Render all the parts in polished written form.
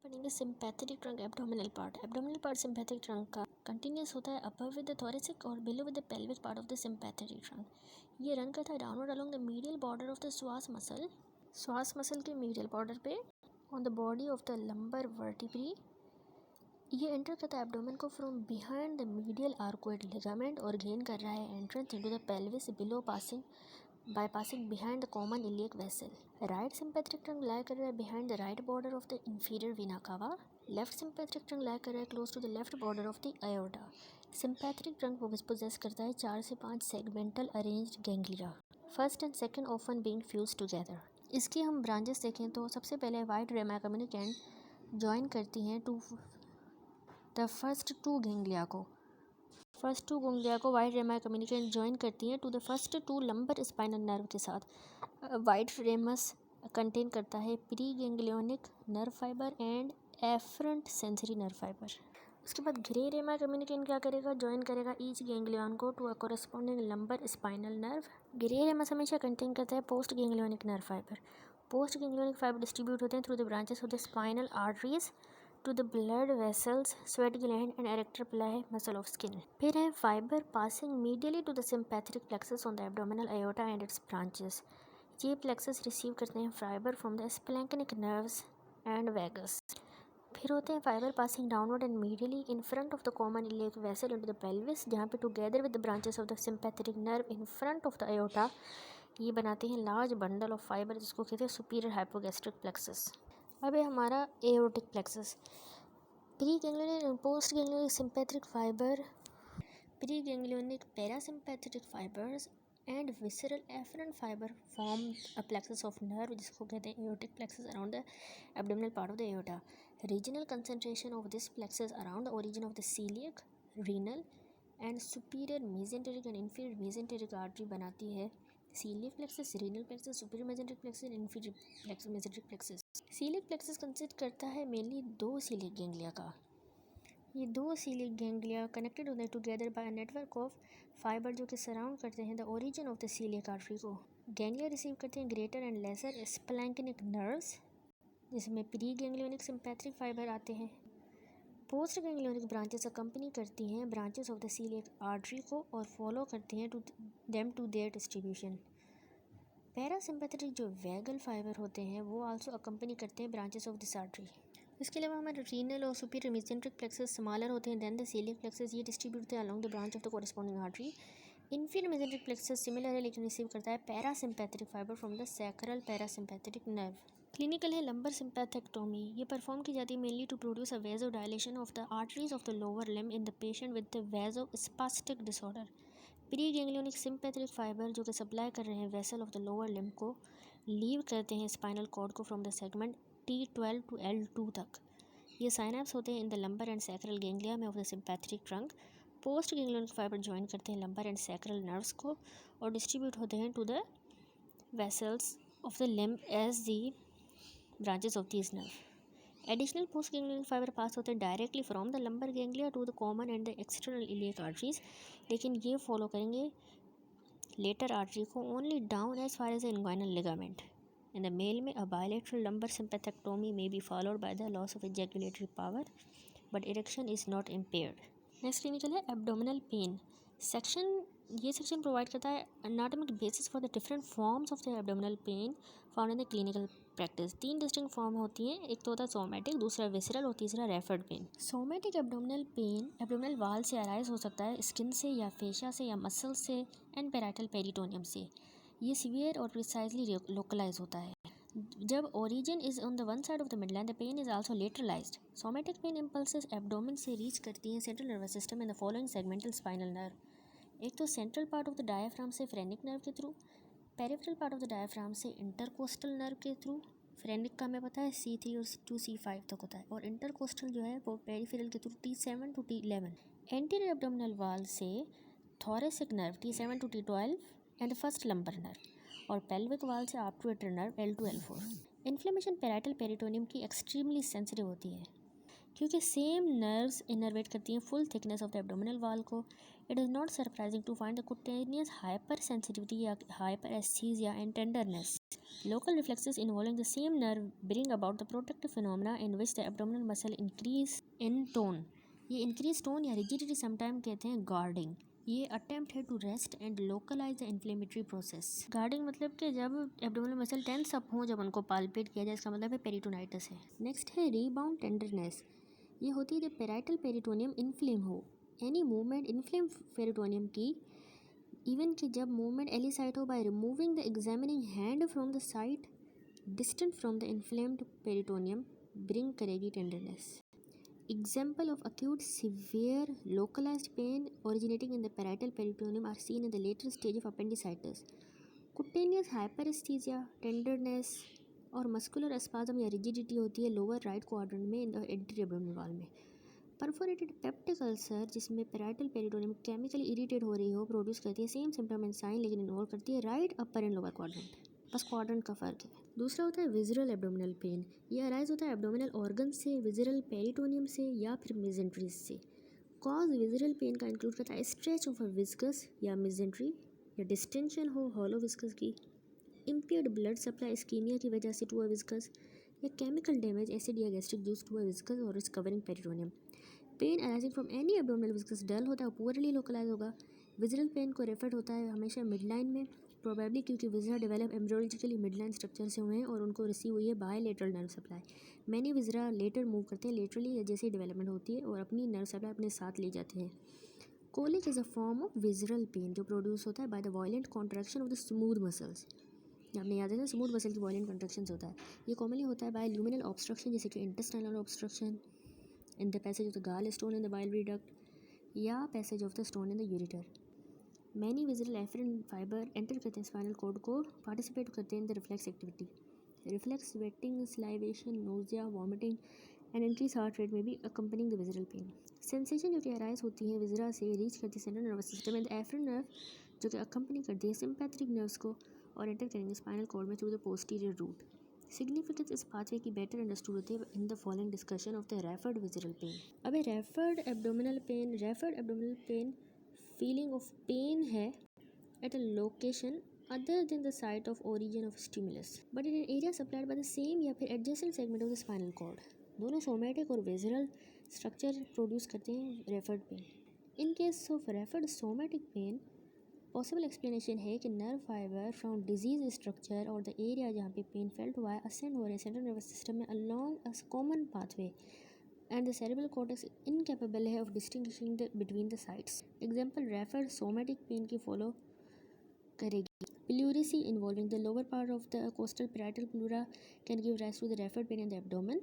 पढ़ेंगे sympathetic trunk abdominal part. Abdominal part sympathetic trunk का continuous होता है अबव विद द थोरेसिक और below with the pelvic part of the sympathetic trunk. ये run करता है downward along the medial border of the श्वास muscle के medial border पे on the body of the lumbar vertebrae. ये enter करता है एब्डोमेन को from behind the medial arcuate ligament और गेन कर रहा है entrance into the pelvis below bypassing behind the common iliac vessel. Right sympathetic trunk lie कर रहा है behind the right border of the inferior vena cava. Left sympathetic trunk lie कर रहा है close to the left border of the aorta. Sympathetic trunk possess करता है 4 से 5 segmental arranged ganglia. First and second often being fused together. इसकी हम branches देखें तो सबसे पहले वाइड रेमा कम्युनिकेंट ज्वाइन करती हैं to the first two ganglia को वाइड रेमा कम्युनिकेंट ज्वाइन करती हैं to the first two lumbar spinal nerve के साथ। वाइड रेमस कंटेन करता है pre ganglionic nerve fibre and afferent sensory nerve fibre. उसके बाद ग्रे रेमा कम्युनिकेंट क्या करेगा, ज्वाइन करेगा ईच गैंग्लियन को to a corresponding lumbar spinal nerve. Grey ramus हमेशा कंटेन करता है post ganglionic nerve fibre. Post ganglionic fibre distribute होते हैं through the branches of the spinal arteries to the blood vessels, sweat gland and erector pili muscle of skin. फिर है fibre passing medially to the sympathetic plexus on the abdominal aorta and its branches. ये plexus receive करते हैं fibre from the splanchnic nerves and vagus. फिर होते हैं fibre passing downward and medially in front of the common iliac vessel into the pelvis, जहाँ पे together with the branches of the sympathetic nerve in front of the aorta ये बनाते हैं large bundle of fibre जिसको कहते हैं superior hypogastric plexus. अब है हमारा aortic plexus. Pre ganglionic post ganglionic sympathetic fibre, pre ganglionic parasympathetic fibres and visceral afferent fibre form a plexus of nerve जिसको कहते हैं aortic plexus around the abdominal part of the aorta. Regional concentration of this plexus around the origin of the coeliac, renal and superior mesenteric and inferior mesenteric artery बनाती है coeliac plexus, renal plexus, superior mesenteric plexus and inferior mesenteric plexus. Celiac plexus consist करता है mainly दो celiac ganglia का। ये दो celiac ganglia connected होते हैं together by a network of fibre जो कि सराउंड करते हैं the origin of the coeliac artery को। गैंग्लिया रिसीव करते हैं greater and lesser splanchnic nerves जिसमें प्री गैंग्लियोनिक सिंपैथेटिक फाइबर आते हैं। पोस्ट गैंग्लियोनिक ब्रांचेस अकम्पनी करती हैं branches of the coeliac artery को और फॉलो करते हैं टू देयर डिस्ट्रीब्यूशन। पैरासिम्पैथेटिक जो वैगल फाइबर होते हैं वो आल्सो अकम्पनी करते हैं ब्रांचेस ऑफ दिस आर्टरी। इसके अलावा हमारे रीनल और सुपीरियर मेसेंट्रिक प्लेक्सस स्मॉलर होते हैं देन द सीलियक प्लेक्सस, ये डिस्ट्रीब्यूट होते हैं along the branch of the corresponding artery. Inferior mesenteric plexus similar है लेकिन रिसीव करता है parasympathetic fibre from the sacral parasympathetic nerve. Clinical है लंबर सिंपैथेक्टोमी। ये परफॉर्म की जाती है mainly to produce a vasodilation of the arteries of the lower limb in the patient with the vasospastic disorder. Pre ganglionic sympathetic fibre जो कि supply कर रहे हैं vessel of the lower limb को leave करते हैं spinal cord को from the segment T12 to L2 तक। ये साइनैप्स होते हैं in the lumbar and sacral ganglia में of the sympathetic trunk. Post ganglionic fibre join करते हैं लंबर एंड सैक्रल नर्व्स को और डिस्ट्रीब्यूट होते हैं to the vessels of the limb as the branches of these nerve. Additional post ganglionic fibre pass होते हैं directly from the lumbar ganglia to the common and the external iliac arteries, लेकिन ये follow करेंगे latter artery को only down as far as the inguinal ligament. In the male में a bilateral lumbar sympathectomy may be followed by the loss of ejaculatory power, but erection is not impaired. Next clinical है abdominal pain section। ये section provide करता है anatomic basis for the different forms of the abdominal pain found in the clinical practice। 3 distinct form होती हैं, एक तो होता है सोमैटिक, दूसरा विसरल और तीसरा referred pain. Somatic abdominal pain abdominal wall से अराइज हो सकता है, स्किन से या फेशिया से या मसल से एंड पेराइटल पेरिटोनियम से। ये सीवियर और प्रिसाइजली लोकलाइज होता है। जब origin is on the one side of the midline the pain is also lateralised. Somatic pain impulses abdomen से रीच करती हैं central nervous system in the following segmental spinal nerve. एक तो central part of the diaphragm से phrenic nerve के through, peripheral part of the diaphragm से intercostal nerve के through. Phrenic का हमें पता है C3 और टू C5 तक होता है और इंटरकोस्टल जो है वो पेरिफेरल के through T7 to T11। Anterior abdominal wall से thoracic nerve T7 to T12 and first lumbar nerve और पेल्विक वाल से obturator nerve L2 L4। Inflammation parietal peritoneum की एक्सट्रीमली सेंसिटिव होती है। क्योंकि सेम नर्व्स इनर्वेट करती हैं full thickness of the abdominal wall को, it is not surprising to find the cutaneous hypersensitivity या hyperaesthesia and tenderness. Local reflexes involving the same nerve bring about the protective phenomena in which the abdominal muscle increase in tone. ये increase tone या rigidity sometimes कहते हैं guarding. ये attempt है to rest and localize the inflammatory process. Guarding मतलब कि जब abdominal muscle tense up हो, जब उनको palpate किया जाए, इसका मतलब है peritonitis है. Next है rebound tenderness. ये होती है जब parietal peritoneum inflame हो. Any movement inflame peritoneum की इवन कि जब मूवमेंट एलिसाइट हो by removing the examining hand from the site distant from the inflamed peritoneum bring करेगी tenderness. Example of acute severe localized pain originating in the parietal peritoneum are seen in the later stage of appendicitis. cutaneous hyperesthesia, tenderness और muscular spasm या rigidity होती है lower right quadrant में in the anterior abdominal wall में. Perforated peptic ulcer जिसमें parietal peritoneum chemically irritate हो रही हो प्रोड्यूस करती है सेम सिम्टम एंड साइन, लेकिन इन्वॉल्व करती है right upper and lower quadrant. बस क्वाड्रेंट का फ़र्क है. दूसरा होता है विजरल एब्डोमिनल पेन. ये अराइज होता है एब्डोमिनल ऑर्गन से, विजरल पेरिटोनियम से या फिर मिजेंट्रीज से. कॉज विजरल पेन का इंक्लूड करता है स्ट्रेच ऑफ अ विस्कस या मिजेंट्री, या डिस्टेंशन हो हॉलो विस्कस की, इम्पेयर्ड ब्लड सप्लाई इस्कीमिया की वजह से टू अ विस्कस, या केमिकल डैमेज एसिड या gastric juice to a viscus और इस covering peritoneum. Pain arising from any abdominal viscus dull होता है, पुअरली लोकलाइज होगा. विजरल पेन को रेफर होता है हमेशा मिडलाइन में, प्रोबेबली क्योंकि viscera develop embryologically midline structure से हुए हैं और उनको रिसीव हुई है bilateral nerve supply. Many viscera later move करते हैं लेटरली जैसे डेवलपमेंट होती है और अपनी नर्व सप्लाई अपने साथ ले जाते हैं. Colic is a form of visceral pain जो प्रोड्यूस होता है by the violent contraction of the smooth muscles. आपने याद है ना, स्मूथ मसल की वायलेंट कॉन्ट्रैक्शन होता है. ये कॉमनली होता है बाय ल्यूमिनल ऑब्स्ट्रक्शन जैसे कि intestinal obstruction, in the passage of the gallstone in the biliary duct, या passage of the stone in the ureter. Many visceral afferent fiber enter करते हैं स्पाइनल कॉर्ड को, पार्टिसिपेट करते हैं in the reflex activity. Reflex sweating, salivation, nausea, vomiting and increase heart rate में भी accompanying the visceral pain. Sensation जो कि arise होती है विजरा से रीच करती है central nervous system and afferent nerve जो कि अकम्पनी करती है सिंपैथेटिक नर्व्स को और एंटर करेंगे स्पाइनल कॉर्ड में through the posterior root. Significance इस पाथवे की बेटर अंडरस्टूड होती है in the following discussion of the referred visceral pain. अबे referred abdominal pain feeling of pain है at a location other than the site of origin of stimulus but in an area supplied by the same या फिर adjacent segment of the spinal cord. दोनों somatic और visceral structure produce करते हैं referred pain. In case of referred somatic pain possible explanation है कि nerve fibre from diseased structure और the area जहाँ पे पेन फेल्ट हुआ है असेंड हो रहे हैं सेंट्रल नर्वस सिस्टम में along a common pathway and the cerebral cortex incapable है of distinguishing between the sites. Example referred somatic pain की फॉलो करेगी. Pleurisy involving the lower part of the costal parietal pleura can give rise to the referred pain in the abdomen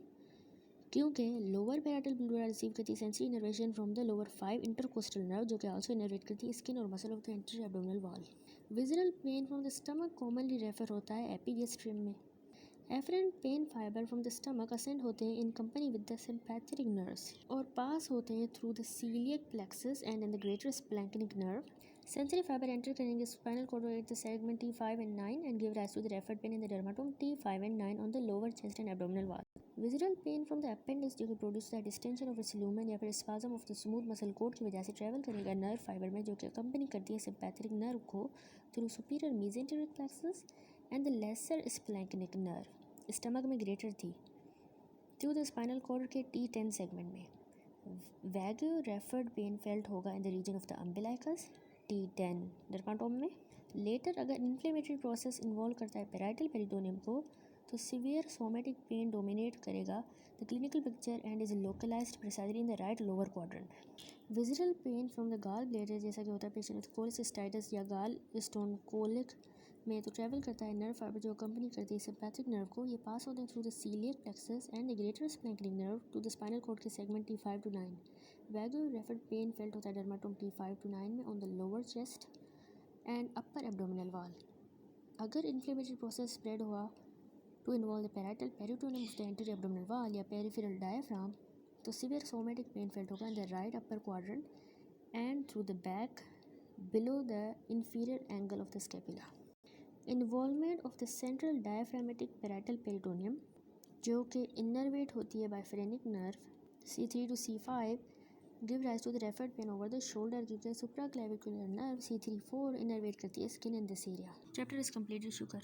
क्योंकि lower parietal pleura receive करती है sensory innervation from the lower 5 intercostal nerve जो कि also innervate करती है skin और muscle of the anterior abdominal wall. Visceral pain from the stomach commonly refer होता है एपिगैस्ट्रियम में. Afferent pain fibre from the stomach ascend होते हैं in company with the sympathetic nerves और पास होते हैं through the coeliac plexus and in the greater splanchnic nerve. Sensory fibre enter करेंगे spinal cord at the segment T5 and 9 and give rise to the referred pain in the dermatome T5 and 9 on the lower chest and abdominal wall. Visceral pain from the appendix जो कि produce होता है distension of its lumen या फिर spasm of the smooth muscle code की वजह से travel करेगा नर्व फाइबर में जो कि अकम्पनी करती है सिंपैथेटिक नर्व को through superior mesenteric plexus and the lesser splanchnic nerve stomach में ग्रेटर थी थ्रू द स्पाइनल कॉर्ड के T10 सेगमेंट में. वैग्यू रेफर्ड पेन फेल्ट होगा in the region of the umbilicus T10 dermatome में. Later अगर inflammatory process involve करता है parietal peritoneum को तो सीवियर सोमैटिक पेन डोमिनेट करेगा the clinical picture and is localised precisely in the right lower quadrant. Visceral pain from the gall bladder जैसा कि होता है पेशेंट विद कोलिसिस्टाइटिस या गाल स्टोन कोलिक में तो ट्रैवल करता है नर्व फाइबर जो कंपनी करती है सिंपैथिक नर्व को. ये पास होते हैं through the coeliac plexus and the greater splanchnic nerve to the spinal cord के segment T5 to 9. Vague referred pain felt होता है डर्माटोम T5 to 9 में on the lower chest and upper abdominal wall. अगर inflammatory प्रोसेस spread हुआ to involve the parietal peritoneum of the anterior abdominal wall या peripheral diaphragm तो severe somatic pain felt होगा in the right upper quadrant and through the back below the inferior angle of the scapula. Involvement of the central diaphragmatic parietal peritoneum जो कि innervate होती है by phrenic nerve C3 to C5 give rise to the referred pain over the shoulder due to the supraclavicular nerve. C3-4 innervate करती है skin in this area. Chapter is completed. शुक्र.